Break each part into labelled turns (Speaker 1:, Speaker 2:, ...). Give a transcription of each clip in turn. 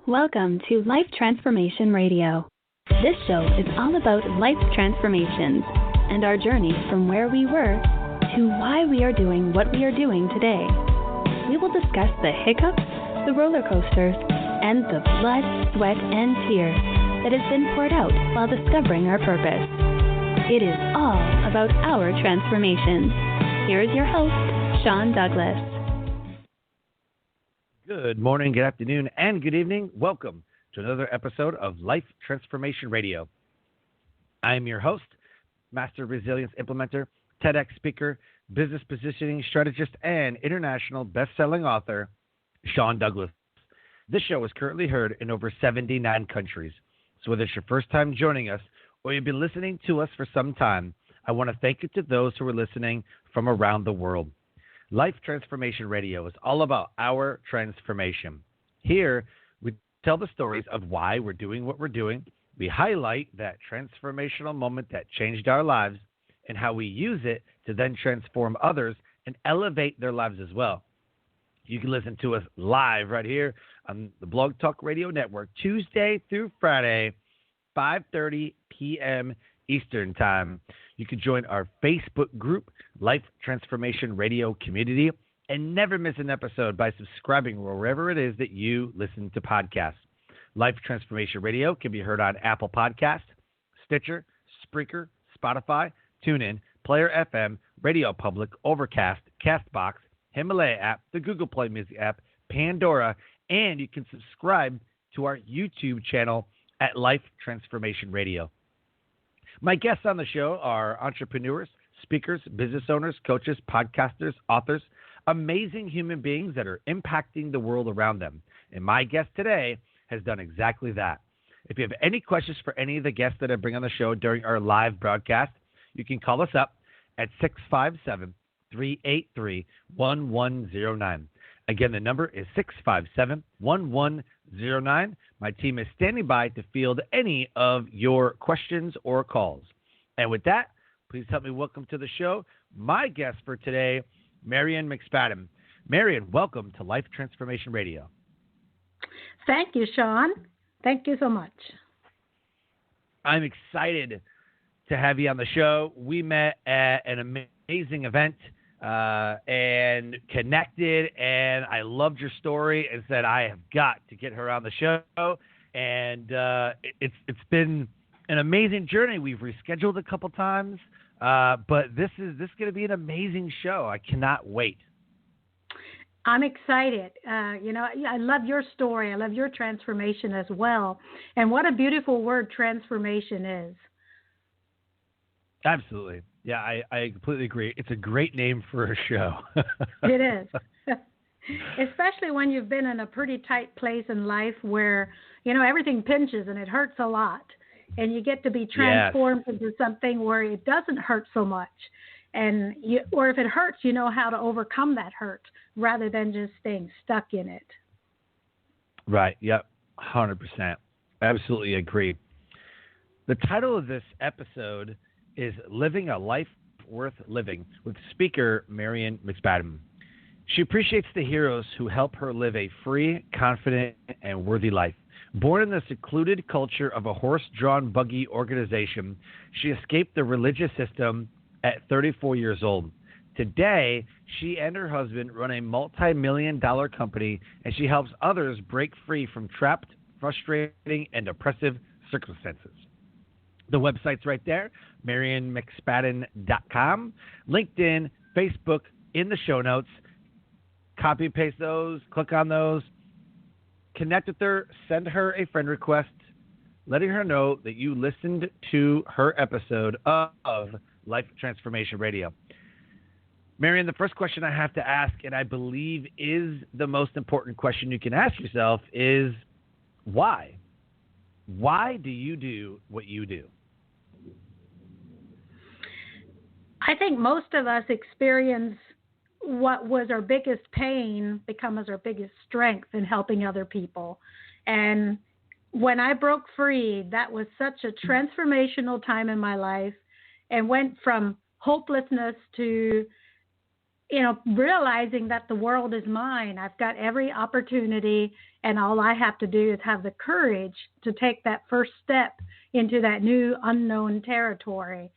Speaker 1: Welcome to Life Transformation Radio. This show is all about life transformations and our journey from where we were to why we are doing what we are doing today. We will discuss the hiccups, the roller coasters, and the blood, sweat, and tears that has been poured out while discovering our purpose. It is all about our transformations. Here is your host, Sean Douglas.
Speaker 2: Good morning, good afternoon, and good evening. Welcome to another episode of Life Transformation Radio. I am your host, Master Resilience Implementer, TEDx speaker, business positioning strategist, and international best-selling author, Sean Douglas. This show is currently heard in over 79 countries. So whether it's your first time joining us or you've been listening to us for some time, I want to thank you to those who are listening from around the world. Life Transformation Radio is all about our transformation. Here, we tell the stories of why we're doing what we're doing. We highlight that transformational moment that changed our lives and how we use it to then transform others and elevate their lives as well. You can listen to us live right here on the Blog Talk Radio Network, Tuesday through Friday, 5:30 p.m. Eastern Time. You can join our Facebook group, Life Transformation Radio Community, and never miss an episode by subscribing wherever it is that you listen to podcasts. Life Transformation Radio can be heard on Apple Podcasts, Stitcher, Spreaker, Spotify, TuneIn, Player FM, Radio Public, Overcast, Castbox, Himalaya app, the Google Play Music app, Pandora, and you can subscribe to our YouTube channel at Life Transformation Radio. My guests on the show are entrepreneurs, speakers, business owners, coaches, podcasters, authors, amazing human beings that are impacting the world around them. And my guest today has done exactly that. If you have any questions for any of the guests that I bring on the show during our live broadcast, you can call us up at 657-383-1109. Again, the number is 657-1109. My team is standing by to field any of your questions or calls. And with that, please help me welcome to the show my guest for today, Marian McSpadden. Marian, welcome to Life Transformation Radio.
Speaker 3: Thank you, Sean. Thank you so much.
Speaker 2: I'm excited to have you on the show. We met at an amazing event and connected, and I loved your story and said I have got to get her on the show. And it's been an amazing journey. We've rescheduled a couple times, but this is going to be an amazing show. I cannot wait.
Speaker 3: I'm excited. I love your story. I love your transformation as well. And what a beautiful word transformation is.
Speaker 2: Absolutely. Yeah, I completely agree. It's a great name for a show.
Speaker 3: It is. Especially when you've been in a pretty tight place in life where, everything pinches and it hurts a lot. And you get to be transformed into something where it doesn't hurt so much. Or if it hurts, you know how to overcome that hurt rather than just staying stuck in it.
Speaker 2: Right. Yep. 100%. Absolutely agree. The title of this episode is Living a Life Worth Living with speaker Marian McSpadden. She appreciates the heroes who help her live a free, confident, and worthy life. Born in the secluded culture of a horse-drawn buggy organization, she escaped the religious system at 34 years old. Today, she and her husband run a multimillion-dollar company, and she helps others break free from trapped, frustrating, and oppressive circumstances. The website's right there, marianmcspadden.com. LinkedIn, Facebook, in the show notes. Copy and paste those, click on those, connect with her, send her a friend request, letting her know that you listened to her episode of Life Transformation Radio. Marian, the first question I have to ask, and I believe is the most important question you can ask yourself, is why? Why do you do what you do?
Speaker 3: I think most of us experience what was our biggest pain becomes our biggest strength in helping other people. And when I broke free, that was such a transformational time in my life and went from hopelessness to realizing that the world is mine. I've got every opportunity, and all I have to do is have the courage to take that first step into that new unknown territory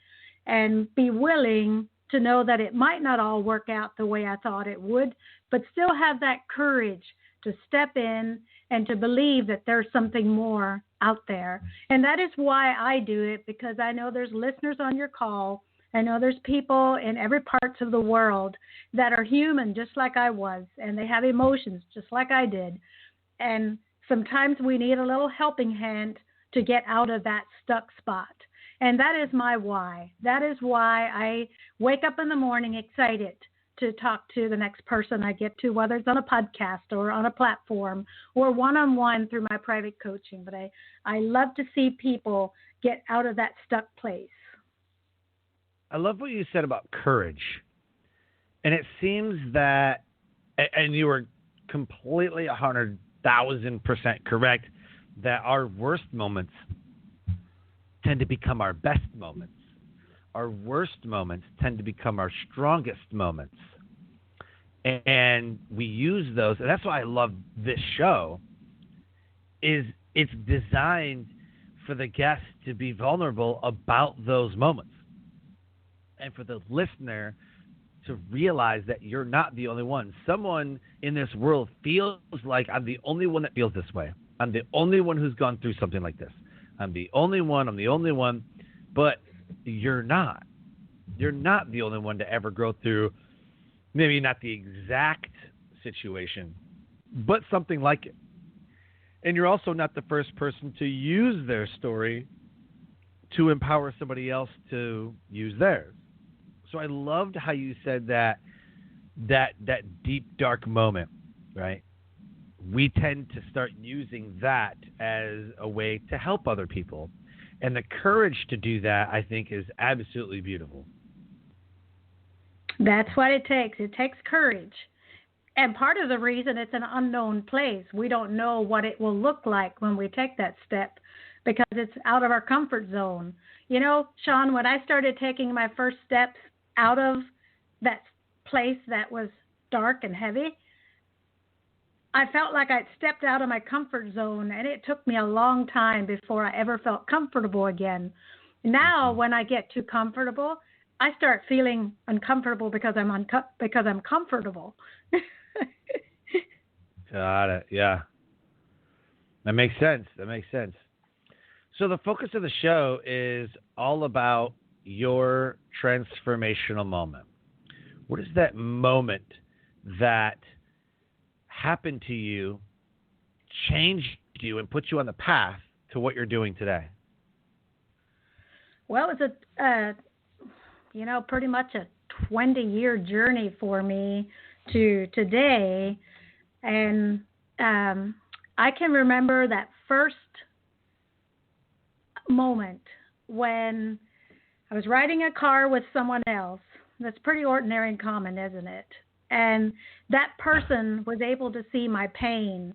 Speaker 3: and be willing to know that it might not all work out the way I thought it would, but still have that courage to step in and to believe that there's something more out there. And that is why I do it, because I know there's listeners on your call. I know there's people in every part of the world that are human just like I was, and they have emotions just like I did. And sometimes we need a little helping hand to get out of that stuck spot. And that is my why. That is why I wake up in the morning excited to talk to the next person I get to, whether it's on a podcast or on a platform or one-on-one through my private coaching. But I love to see people get out of that stuck place.
Speaker 2: I love what you said about courage. And it seems that, and you were completely 100,000% correct, that our worst moments tend to become our best moments. Our worst moments tend to become our strongest moments. And we use those. And that's why I love this show, is it's designed for the guest to be vulnerable about those moments. And for the listener to realize that you're not the only one. Someone in this world feels like I'm the only one that feels this way. I'm the only one who's gone through something like this. I'm the only one. But you're not. You're not the only one to ever go through, maybe not the exact situation, but something like it. And you're also not the first person to use their story to empower somebody else to use theirs. So I loved how you said that deep, dark moment, right? We tend to start using that as a way to help other people. And the courage to do that, I think, is absolutely beautiful.
Speaker 3: That's what it takes. It takes courage. And part of the reason it's an unknown place, we don't know what it will look like when we take that step because it's out of our comfort zone. You know, Sean, when I started taking my first steps out of that place that was dark and heavy, I felt like I'd stepped out of my comfort zone, and it took me a long time before I ever felt comfortable again. Now, when I get too comfortable, I start feeling uncomfortable because I'm comfortable.
Speaker 2: Got it. Yeah. That makes sense. So the focus of the show is all about your transformational moment. What is that moment that happened to you, changed you, and put you on the path to what you're doing today?
Speaker 3: Well, it's pretty much a 20-year journey for me to today. And I can remember that first moment when I was riding a car with someone else. That's pretty ordinary and common, isn't it? And that person was able to see my pain.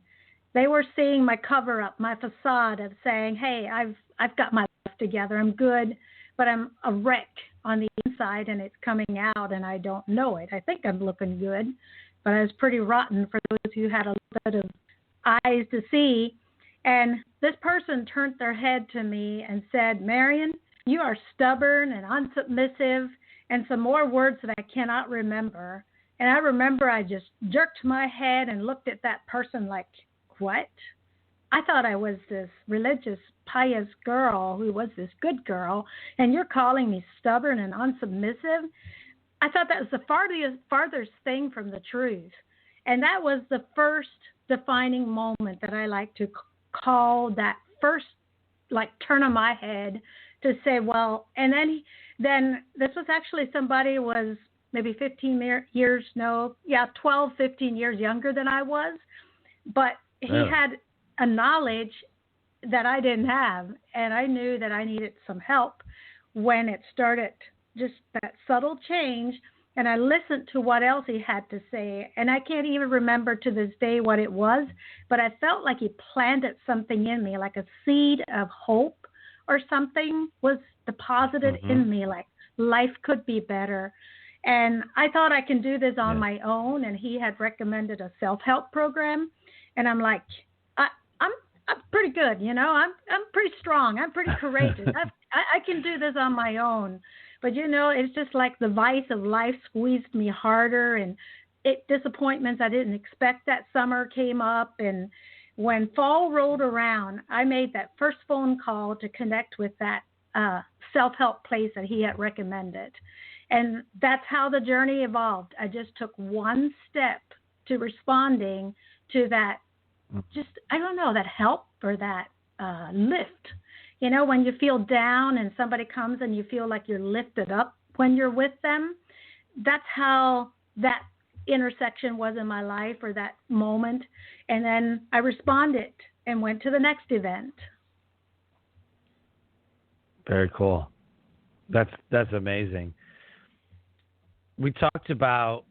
Speaker 3: They were seeing my cover up, my facade of saying, hey, I've got my life together. I'm good, but I'm a wreck on the inside, and it's coming out, and I don't know it. I think I'm looking good, but I was pretty rotten for those who had a little bit of eyes to see. And this person turned their head to me and said, Marian, you are stubborn and unsubmissive, and some more words that I cannot remember. And I remember I just jerked my head and looked at that person like, what? I thought I was this religious, pious girl who was this good girl, and you're calling me stubborn and unsubmissive? I thought that was the farthest thing from the truth. And that was the first defining moment that I like to call that first, turn of my head to say, well, and then this was actually somebody who was maybe 12, 15 years younger than I was. But he had a knowledge that I didn't have, and I knew that I needed some help when it started, just that subtle change. And I listened to what else he had to say, and I can't even remember to this day what it was, but I felt like he planted something in me, like a seed of hope or something was deposited in me, like life could be better. And I thought I can do this on my own. And he had recommended a self-help program. And I'm like, I'm pretty good. I'm pretty strong. I'm pretty courageous. I can do this on my own. But, it's just like the vice of life squeezed me harder, and disappointments I didn't expect that summer came up. And when fall rolled around, I made that first phone call to connect with that self-help place that he had recommended. And that's how the journey evolved. I just took one step to responding to that, that help or that lift. When you feel down and somebody comes and you feel like you're lifted up when you're with them, that's how that intersection was in my life, or that moment. And then I responded and went to the next event.
Speaker 2: Very cool. That's amazing. We talked about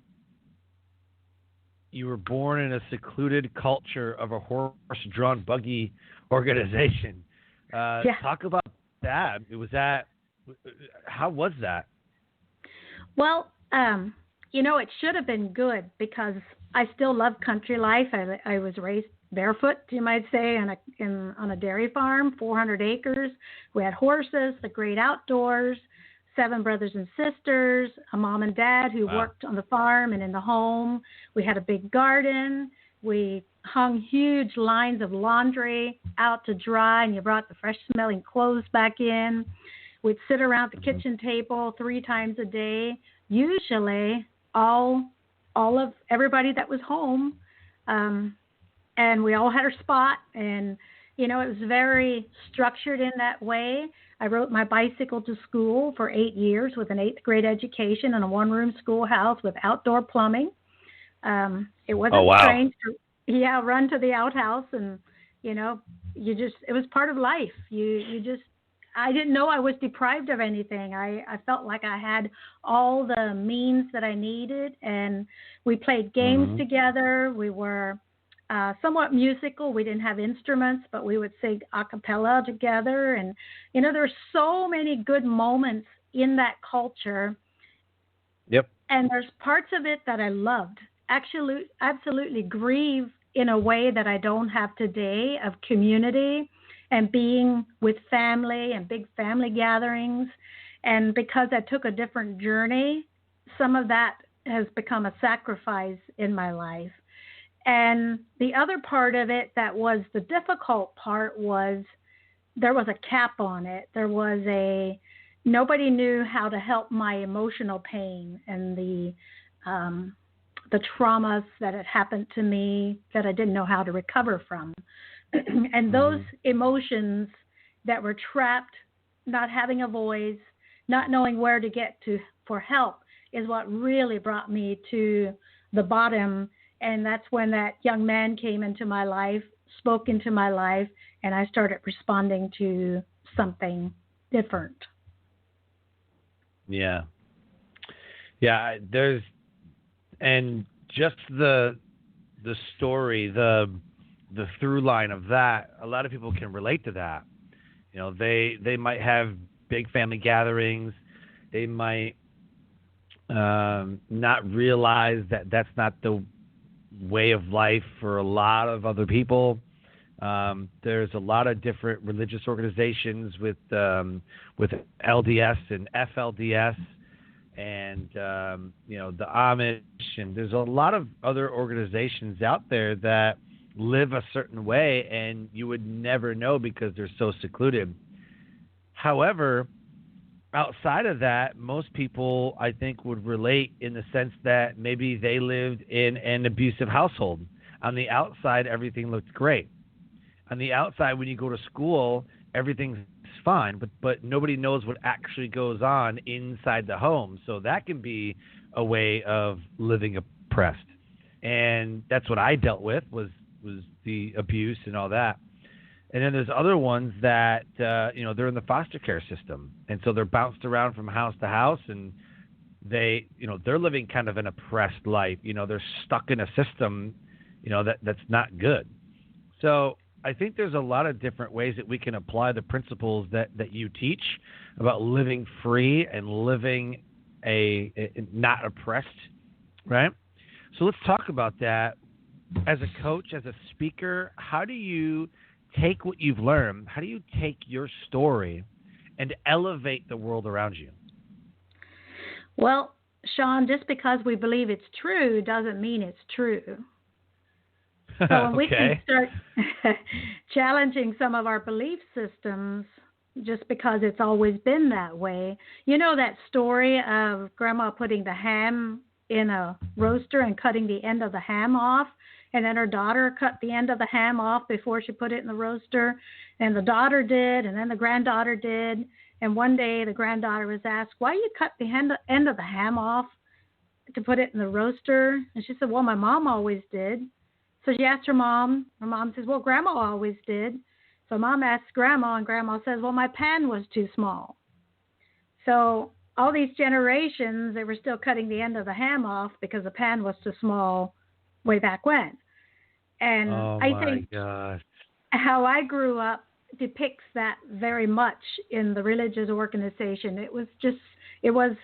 Speaker 2: you were born in a secluded culture of a horse-drawn buggy organization. Talk about that. How was that? Well,
Speaker 3: it should have been good, because I still love country life. I was raised barefoot, you might say, on a dairy farm, 400 acres. We had horses, the great outdoors, 7 brothers and sisters, a mom and dad who worked on the farm and in the home. We had a big garden. We hung huge lines of laundry out to dry, and you brought the fresh-smelling clothes back in. We'd sit around the kitchen table 3 times a day, usually all of everybody that was home, and we all had our spot, and it was very structured in that way. I rode my bicycle to school for 8 years with an 8th grade education in a 1-room schoolhouse with outdoor plumbing. It wasn't strange to run to the outhouse, and it was part of life. I didn't know I was deprived of anything. I felt like I had all the means that I needed, and we played games together. We were somewhat musical. We didn't have instruments, but we would sing a cappella together. And, there were so many good moments in that culture.
Speaker 2: Yep.
Speaker 3: And there's parts of it that I loved. Actually, absolutely grieve in a way that I don't have today, of community and being with family and big family gatherings. And because I took a different journey, some of that has become a sacrifice in my life. And the other part of it that was the difficult part was there was a cap on it. Nobody knew how to help my emotional pain and the traumas that had happened to me that I didn't know how to recover from. And those emotions that were trapped, not having a voice, not knowing where to get to for help, is what really brought me to the bottom. And that's when that young man came into my life, spoke into my life, and I started responding to something different.
Speaker 2: Yeah. Yeah, and just the story, the through line of that, a lot of people can relate to that. They might have big family gatherings. They might not realize that that's not the way of life for a lot of other people. There's a lot of different religious organizations with LDS and FLDS, and the Amish, and there's a lot of other organizations out there that live a certain way, and you would never know because they're so secluded. However, outside of that, most people, I think, would relate in the sense that maybe they lived in an abusive household. On the outside, everything looked great. On the outside, when you go to school, everything's fine, but nobody knows what actually goes on inside the home. So that can be a way of living oppressed. And that's what I dealt with, was the abuse and all that. And then there's other ones that, they're in the foster care system. And so they're bounced around from house to house, and they're living kind of an oppressed life. They're stuck in a system, that's not good. So I think there's a lot of different ways that we can apply the principles that you teach about living free and living not oppressed, right? So let's talk about that. As a coach, as a speaker, how do you take what you've learned? How do you take your story and elevate the world around you?
Speaker 3: Well, Sean, just because we believe it's true doesn't mean it's true. So when we can start challenging some of our belief systems just because it's always been that way. You know that story of Grandma putting the ham in a roaster and cutting the end of the ham off, and then her daughter cut the end of the ham off before she put it in the roaster, and the daughter did, and then the granddaughter did, and one day the granddaughter was asked, why you cut the end of the ham off to put it in the roaster? And she said, well, my mom always did. So she asked her mom. Her mom says, well, Grandma always did. So Mom asks Grandma, and Grandma says, well, my pan was too small. So all these generations, they were still cutting the end of the ham off because the pan was too small way back when. And I think how I grew up depicts that very much in the religious organization. It was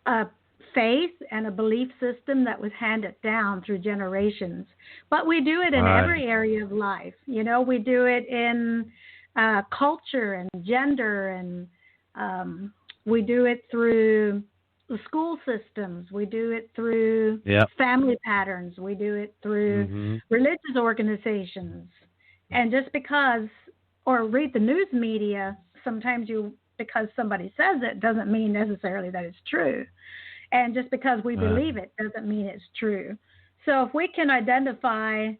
Speaker 3: a faith and a belief system that was handed down through generations. But we do it in every area of life. You know, we do it in culture and gender, and we do it through the school systems. We do it through family patterns. We do it through religious organizations. And just because, or read the news media, sometimes because somebody says it doesn't mean necessarily that it's true. And just because we believe it doesn't mean it's true. So if we can identify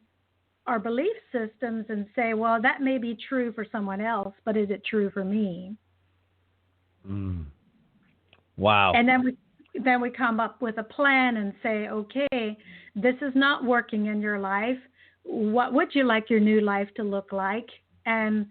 Speaker 3: our belief systems and say, well, that may be true for someone else, but is it true for me?
Speaker 2: Wow.
Speaker 3: And then we come up with a plan and say, okay, this is not working in your life. What would you like your new life to look like? And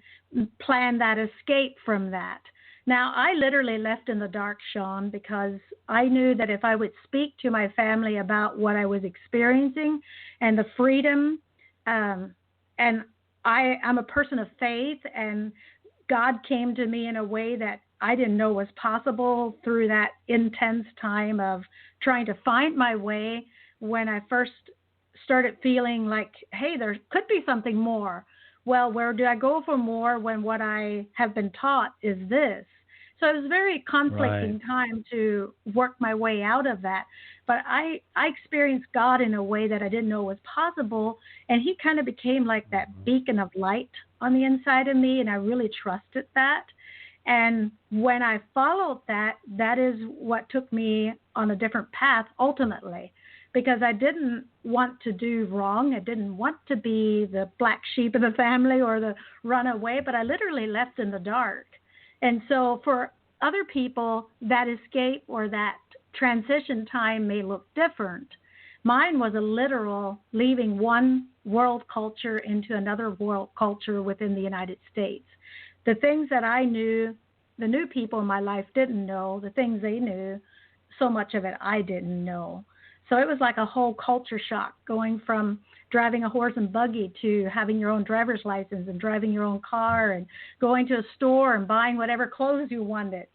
Speaker 3: plan that escape from that. Now, I literally left in the dark, Sean, because I knew that if I would speak to my family about what I was experiencing and the freedom, and I'm a person of faith, and God came to me in a way that I didn't know was possible through that intense time of trying to find my way when I first started feeling like, hey, there could be something more. Well, where do I go for more when what I have been taught is this? So it was a very conflicting time to work my way out of that. But I experienced God in a way that I didn't know was possible, and he kind of became like that beacon of light on the inside of me, and I really trusted that. And when I followed that, that is what took me on a different path ultimately, because I didn't want to do wrong. I didn't want to be the black sheep of the family or the runaway, but I literally left in the dark. And so for other people, that escape or that transition time may look different. Mine was a literal leaving one world culture into another world culture within the United States. The things that I knew, the new people in my life didn't know. The things they knew, so much of it I didn't know. So it was like a whole culture shock, going from driving a horse and buggy to having your own driver's license and driving your own car and going to a store and buying whatever clothes you wanted.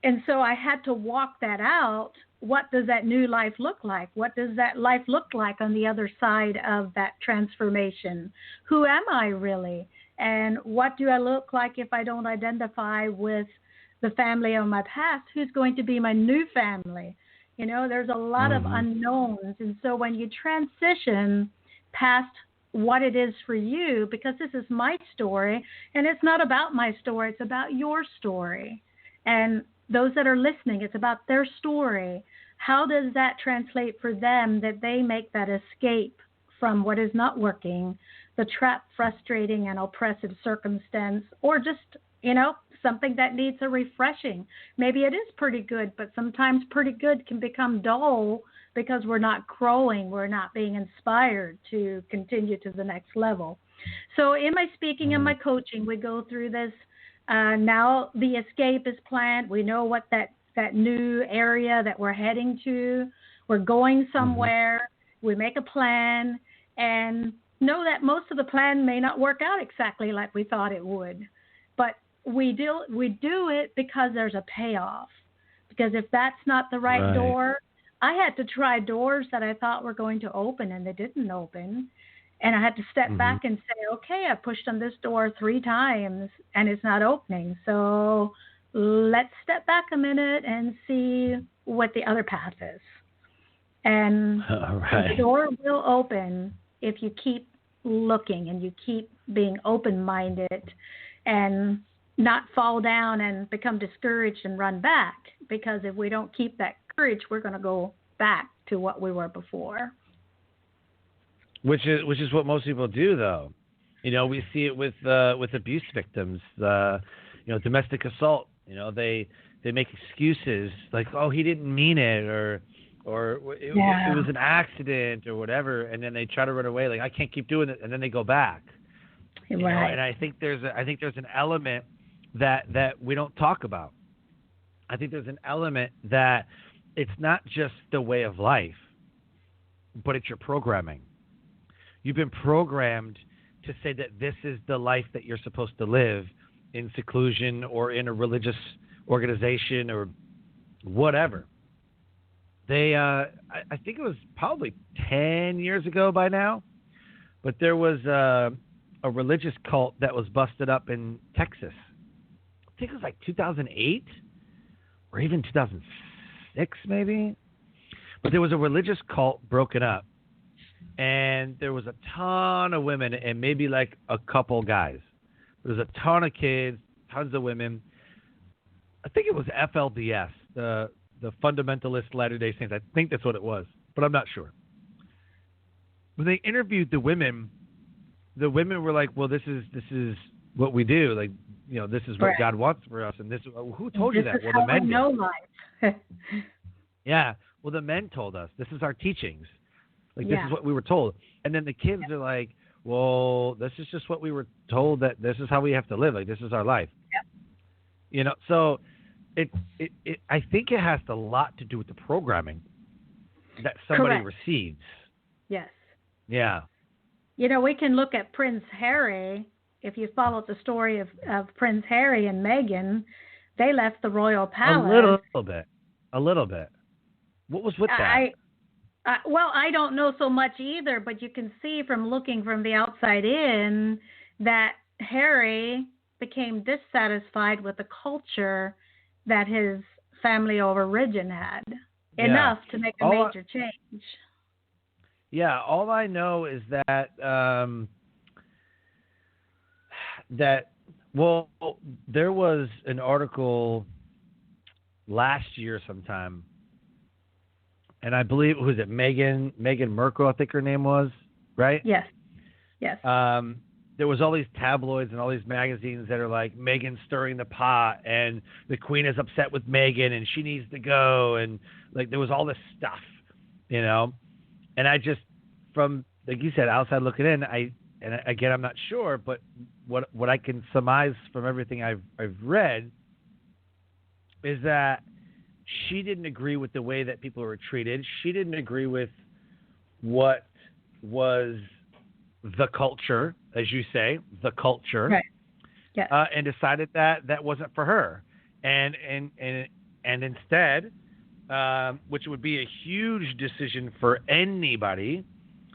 Speaker 3: And so I had to walk that out. What does that new life look like? What does that life look like on the other side of that transformation? Who am I really? And what do I look like if I don't identify with the family of my past? Who's going to be my new family? You know, there's a lot of unknowns. And so when you transition past what it is for you, because this is my story, and it's not about my story, it's about your story. And those that are listening, it's about their story. How does that translate for them that they make that escape from what is not working, the trapped, frustrating, and oppressive circumstance, or just, you know, something that needs a refreshing. Maybe it is pretty good, but sometimes pretty good can become dull because we're not growing, we're not being inspired to continue to the next level. So in my speaking and my coaching, we go through this. Now the escape is planned. We know what that new area that we're heading to. We're going somewhere. We make a plan and know that most of the plan may not work out exactly like we thought it would. But we do it because there's a payoff. Because if that's not the right door, I had to try doors that I thought were going to open and they didn't open. And I had to step back and say, okay, I pushed on this door 3 times and it's not opening. So let's step back a minute and see what the other path is. And the door will open if you keep looking and you keep being open-minded and not fall down and become discouraged and run back. Because if we don't keep that courage, we're going to go back to what we were before.
Speaker 2: Which is what most people do, though. You know, we see it with abuse victims, domestic assault. You know, they make excuses like, oh, he didn't mean it, or it was an accident or whatever, and then they try to run away. Like, I can't keep doing it, and then they go back. You know, and I think there's an element that we don't talk about. I think there's an element that it's not just the way of life, but it's your programming. You've been programmed to say that this is the life that you're supposed to live in seclusion or in a religious organization or whatever. I think it was probably 10 years ago by now, but there was a religious cult that was busted up in Texas. I think it was like 2008 or even 2006 maybe. But there was a religious cult broken up. And there was a ton of women and maybe like a couple guys. There was a ton of kids, tons of women. I think it was FLDS, the Fundamentalist Latter-day Saints. I think that's what it was, but I'm not sure. When they interviewed the women were like, well, this is what we do. Like, you know, this is what God wants for us. And this, who told you that? Well, the men
Speaker 3: know life.
Speaker 2: Yeah. Well, the men told us. This is our teachings. Like, this is what we were told. And then the kids are like, well, this is just what we were told, that this is how we have to live. Like, this is our life. Yep. You know, so I think it has a lot to do with the programming that somebody receives.
Speaker 3: Yes.
Speaker 2: Yeah.
Speaker 3: You know, we can look at Prince Harry. If you followed the story of Prince Harry and Meghan, they left the royal palace.
Speaker 2: A little bit. What was with that?
Speaker 3: Well, I don't know so much either, but you can see from looking from the outside in that Harry became dissatisfied with the culture that his family of origin had, enough to make a major change.
Speaker 2: Yeah, all I know is that there was an article last year sometime. And I believe, who was it? Meghan Markle, I think her name was, right?
Speaker 3: Yes.
Speaker 2: There was all these tabloids and all these magazines that are like, Meghan's stirring the pot and the Queen is upset with Meghan and she needs to go. And like, there was all this stuff, you know? And I just, from, like you said, outside looking in, and again, I'm not sure, but what I can surmise from everything I've read is that she didn't agree with the way that people were treated. She didn't agree with what was the culture, as you say, the culture,
Speaker 3: right? Yes.
Speaker 2: And decided that wasn't for her, and instead, which would be a huge decision for anybody.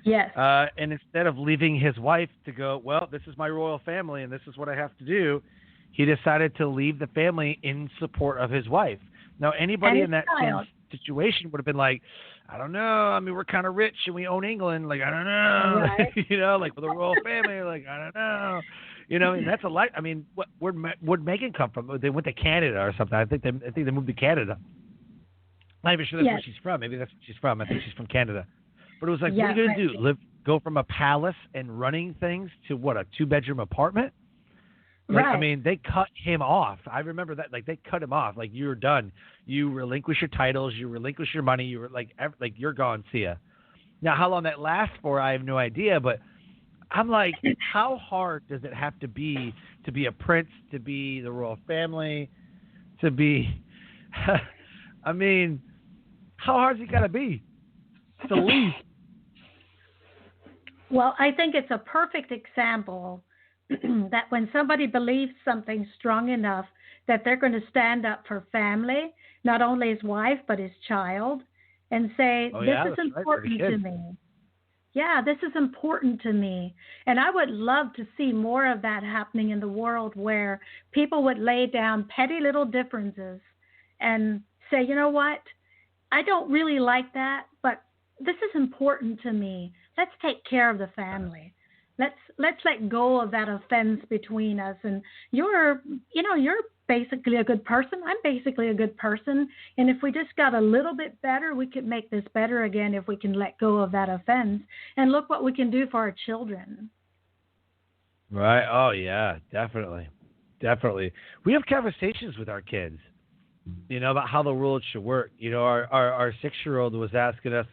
Speaker 3: Yes.
Speaker 2: And instead of leaving his wife to go, well, this is my royal family and this is what I have to do, he decided to leave the family in support of his wife. Now, anybody in that same situation would have been like, I don't know. I mean, we're kind of rich and we own England. Like, I don't know. Right. You know, like with the royal family, like, I don't know. You know, and that's a lot. I mean, where'd Meghan come from? They went to Canada or something. I think they moved to Canada. I'm not even sure that's where she's from. Maybe that's where she's from. I think she's from Canada. But it was like, what are you going to do? Go from a palace and running things to what, a 2-bedroom apartment? Like, I mean, they cut him off. I remember that. Like, they cut him off. Like, you're done. You relinquish your titles. You relinquish your money. You were like you're gone. See ya. Now, how long that lasts for, I have no idea. But I'm like, how hard does it have to be a prince, to be the royal family, to be? I mean, how hard's it got to be to leave?
Speaker 3: Well, I think it's a perfect example that when somebody believes something strong enough that they're going to stand up for family, not only his wife, but his child, and say, this is important to me. Yeah, this is important to me. And I would love to see more of that happening in the world, where people would lay down petty little differences and say, you know what, I don't really like that, but this is important to me. Let's take care of the family. Let's let go of that offense between us. And you're basically a good person. I'm basically a good person. And if we just got a little bit better, we could make this better again if we can let go of that offense. And look what we can do for our children.
Speaker 2: Right. Oh, yeah, definitely. Definitely. We have conversations with our kids, about how the world should work. Our 6-year-old was asking us,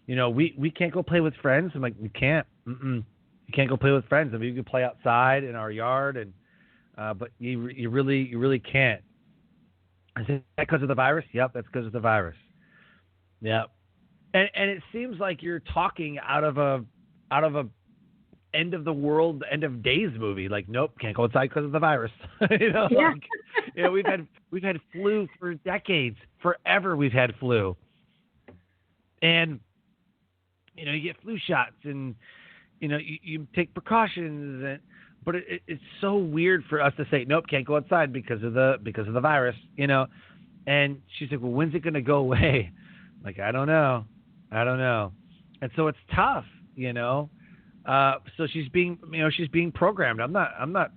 Speaker 2: we can't go play with friends. I'm like, we can't. You can't go play with friends. I mean, you can play outside in our yard, but you really can't. I said, that because of the virus? Yep, that's because of the virus. Yep. And it seems like you're talking out of a end of the world, end of days movie. Like, nope, can't go outside because of the virus.
Speaker 3: Yeah.
Speaker 2: We've had flu for decades, forever. We've had flu, and you get flu shots, and you take precautions, but it's so weird for us to say, nope, can't go outside because of the virus, And she's like, well, when's it going to go away? I'm like, I don't know. And so it's tough, So she's being programmed. I'm not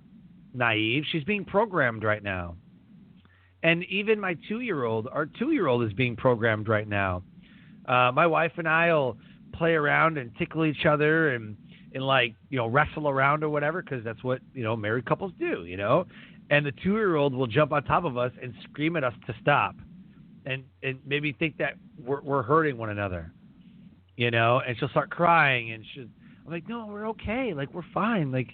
Speaker 2: naive. She's being programmed right now. And even our 2-year-old is being programmed right now. My wife and I will play around and tickle each other and wrestle around or whatever, because that's what, married couples do, And the 2-year-old will jump on top of us and scream at us to stop, and maybe think that we're hurting one another, and she'll start crying, and I'm like, no, we're okay. Like, we're fine. Like,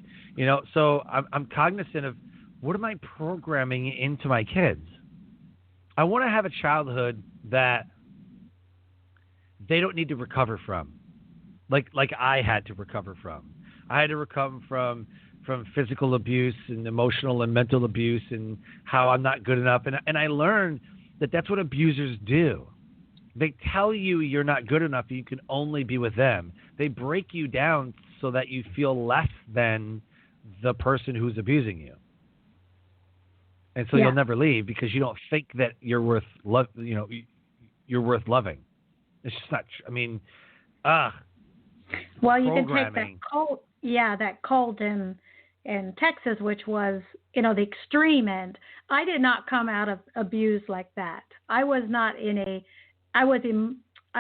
Speaker 2: so I'm cognizant of, what am I programming into my kids? I want to have a childhood that they don't need to recover from. Like I had to recover from. I had to recover from physical abuse and emotional and mental abuse, and how I'm not good enough. And I learned that that's what abusers do. They tell you you're not good enough, you can only be with them. They break you down so that you feel less than the person who's abusing you. And so you'll never leave, because you don't think that you're worth you're worth loving. It's just not true. I mean,
Speaker 3: well, you can take that cult in Texas, which was, the extreme end. I did not come out of abuse like that. I was not I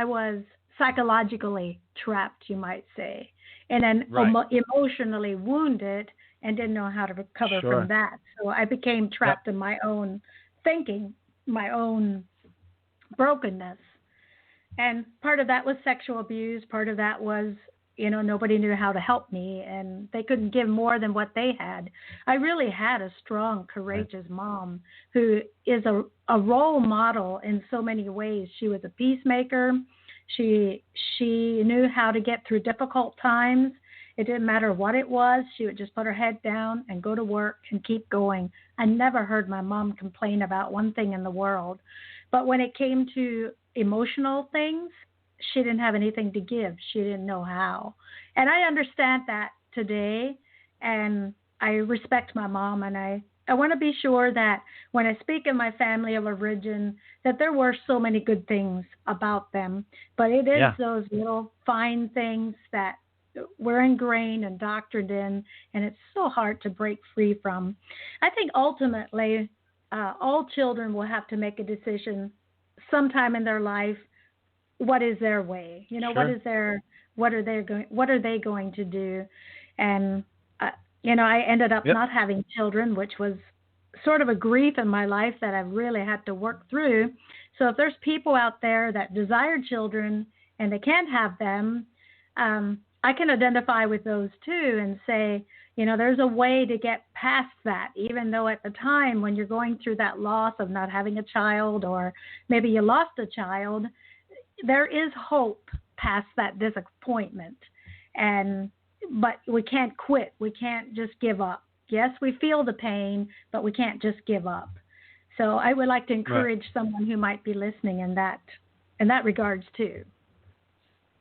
Speaker 3: was psychologically trapped, you might say, and then emotionally wounded, and didn't know how to recover from that. So I became trapped in my own thinking, my own brokenness. And part of that was sexual abuse. Part of that was, nobody knew how to help me, and they couldn't give more than what they had. I really had a strong, courageous mom who is a role model in so many ways. She was a peacemaker. She knew how to get through difficult times. It didn't matter what it was. She would just put her head down and go to work and keep going. I never heard my mom complain about one thing in the world. But when it came to emotional things, she didn't have anything to give. She didn't know how. And I understand that today, and I respect my mom, and I want to be sure that when I speak of my family of origin, that there were so many good things about them. But it is those little fine things that we're ingrained and doctored in, and it's so hard to break free from. I think ultimately all children will have to make a decision sometime in their life. What is their way? What are they going to do? And I ended up not having children, which was sort of a grief in my life that I've really had to work through. So if there's people out there that desire children and they can't have them, I can identify with those too and say, there's a way to get past that, even though at the time when you're going through that loss of not having a child, or maybe you lost a child, there is hope past that disappointment. But we can't quit. We can't just give up. Yes, we feel the pain, but we can't just give up. So I would like to encourage someone who might be listening in that regards too.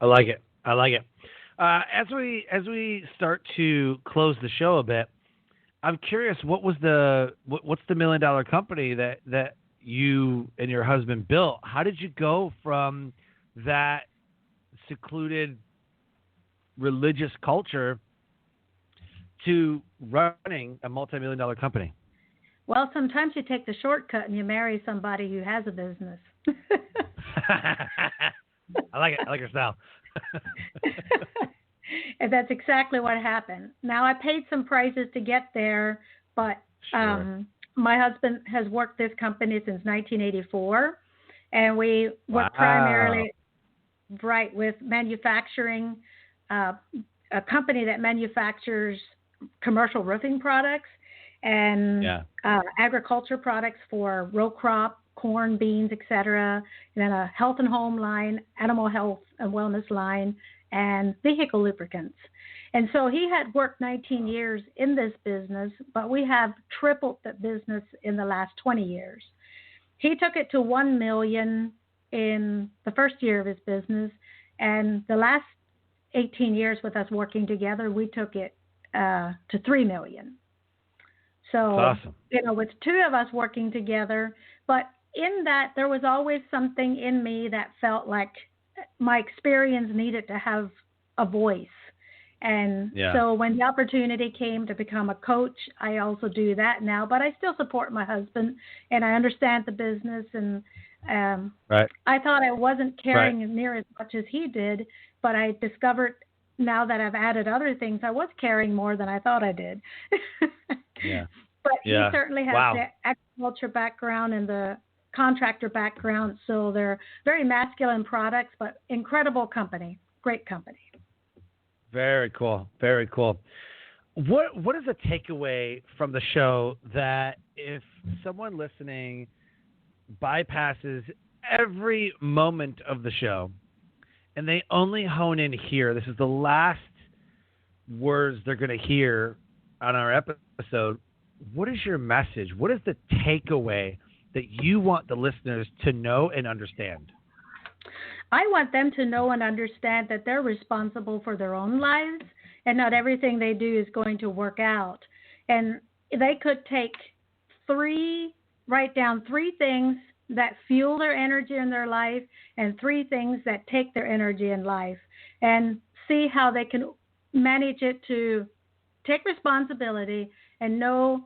Speaker 2: I like it. As we start to close the show a bit, I'm curious, what's the $1 million company that you and your husband built? How did you go from that secluded religious culture to running a multi-million-dollar company?
Speaker 3: Well, sometimes you take the shortcut and you marry somebody who has a business.
Speaker 2: I like it. I like your style.
Speaker 3: And that's exactly what happened. Now, I paid some prices to get there, but my husband has worked this company since 1984, and we work primarily with manufacturing, a company that manufactures commercial roofing products and agriculture products for row crop, corn, beans, etc., and then a health and home line, animal health and wellness line, and vehicle lubricants. And so he had worked 19 years in this business, but we have tripled the business in the last 20 years. He took it to 1 million in the first year of his business, and the last 18 years with us working together, we took it to 3 million. So,
Speaker 2: that's awesome.
Speaker 3: With two of us working together, but in that there was always something in me that felt like my experience needed to have a voice. And so when the opportunity came to become a coach, I also do that now, but I still support my husband and I understand the business. And I thought I wasn't caring near as much as he did, but I discovered now that I've added other things, I was caring more than I thought I did. But he certainly has the agriculture background and the contractor background, so they're very masculine products, but incredible company, great company.
Speaker 2: Very cool. Very cool. What is a takeaway from the show that if someone listening bypasses every moment of the show and they only hone in here, this is the last words they're going to hear on our episode, what is your message? What is the takeaway that you want the listeners to know and understand?
Speaker 3: I want them to know and understand that they're responsible for their own lives and not everything they do is going to work out. And they could write down 3 things that fuel their energy in their life and 3 things that take their energy in life, and see how they can manage it to take responsibility and know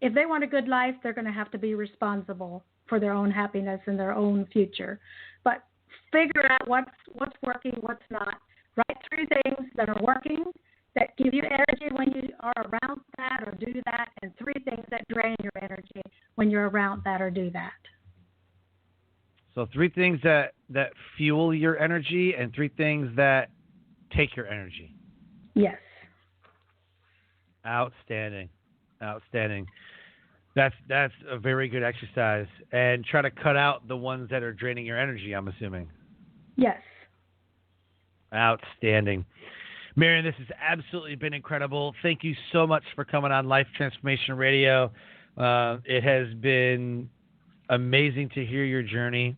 Speaker 3: if they want a good life, they're going to have to be responsible for their own happiness and their own future. But figure out what's working, what's not. Write 3 things that are working, that give you energy when you are around that or do that, and 3 things that drain your energy when you're around that or do that.
Speaker 2: So 3 things that fuel your energy and 3 things that take your energy.
Speaker 3: Yes.
Speaker 2: Outstanding. That's a very good exercise. And try to cut out the ones that are draining your energy, I'm assuming.
Speaker 3: Yes.
Speaker 2: Outstanding. Marian, this has absolutely been incredible. Thank you so much for coming on Life Transformation Radio. It has been amazing to hear your journey,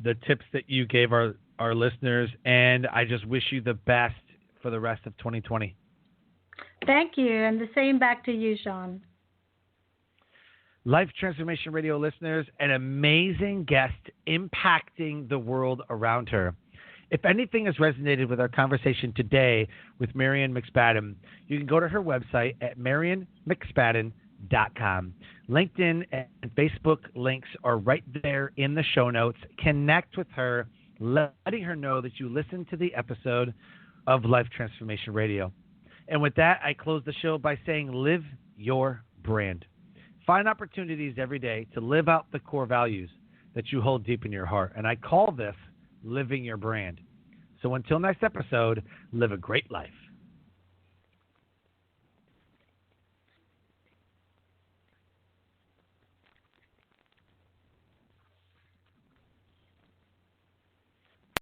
Speaker 2: the tips that you gave our listeners, and I just wish you the best for the rest of 2020.
Speaker 3: Thank you, and the same back to you, Sean.
Speaker 2: Life Transformation Radio listeners, an amazing guest impacting the world around her. If anything has resonated with our conversation today with Marian McSpadden, you can go to her website at marianmcspadden.com. LinkedIn and Facebook links are right there in the show notes. Connect with her, letting her know that you listened to the episode of Life Transformation Radio. And with that, I close the show by saying live your brand. Find opportunities every day to live out the core values that you hold deep in your heart. And I call this living your brand. So until next episode, live a great life.